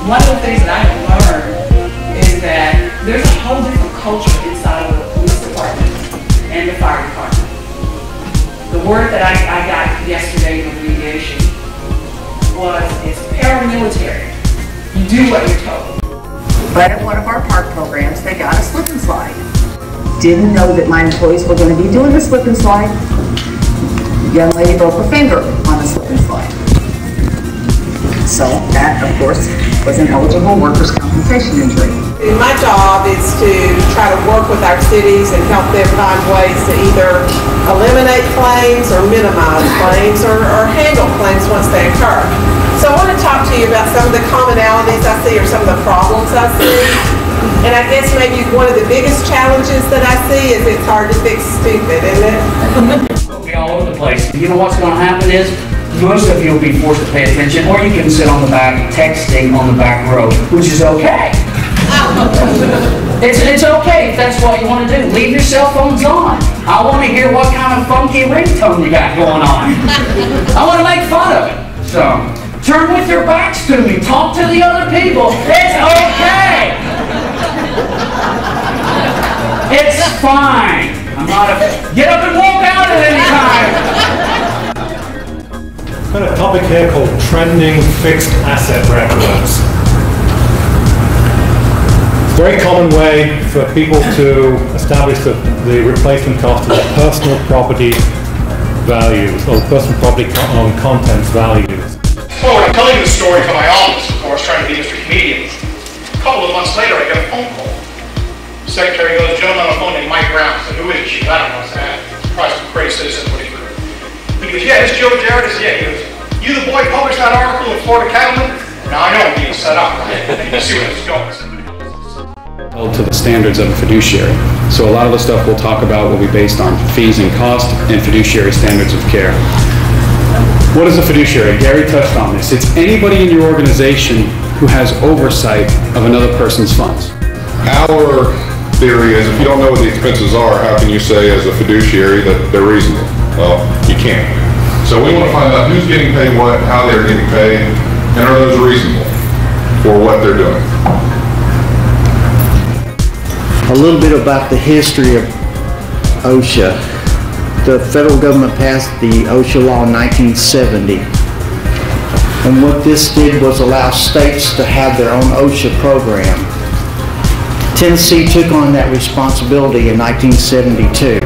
One of the things that I've learned is that there's a whole different culture inside of the police department and the fire department. The word that I got yesterday in the mediation was, it's paramilitary. You do what you're told. But at one of our park programs, they got a slip and slide. Didn't know that my employees were going to be doing the slip and slide. The young lady broke her finger on the slip and slide. So that, of course, was an eligible workers' compensation injury. My job is to try to work with our cities and help them find ways to either eliminate claims or minimize claims or handle claims once they occur. So I want to talk to you about some of the commonalities I see or some of the problems I see. And I guess maybe one of the biggest challenges that I see is it's hard to fix stupid, isn't it? We'll be all over the place. You know what's going to happen is, most of you will be forced to pay attention, or you can sit on the back texting on the back row, which is okay. It's okay if that's what you want to do. Leave your cell phones on. I want to hear what kind of funky ringtone you got going on. I want to make fun of it. So, turn with your backs to me. Talk to the other people. It's okay. It's fine. I'm not a... Get up and walk out at any time. Got a topic here called trending fixed asset records. It's a very common way for people to establish the replacement cost of their personal property values, or personal property contents values. Well, I'm telling the story to my office, of course, trying to be Mr. Comedian. A couple of months later, I get a phone call. The secretary goes, "Gentleman on the phone named Mike Brown." I said, "Who is she?" I don't know. I said, "Probably some crazy citizen." He goes, "Yeah, it's Joe Jarrett." I said, "Yeah." He goes, "You the boy published that article in Florida Cattleman?" Now I know I'm being set up, right? You see where this is going. Held to the standards of a fiduciary. So a lot of the stuff we'll talk about will be based on fees and cost and fiduciary standards of care. What is a fiduciary? Gary touched on this. It's anybody in your organization who has oversight of another person's funds. Our theory is, if you don't know what the expenses are, how can you say as a fiduciary that they're reasonable? Well, you can't. So we want to find out who's getting paid what, how they're getting paid, and are those reasonable for what they're doing. A little bit about the history of OSHA. The federal government passed the OSHA law in 1970. And what this did was allow states to have their own OSHA program. Tennessee took on that responsibility in 1972.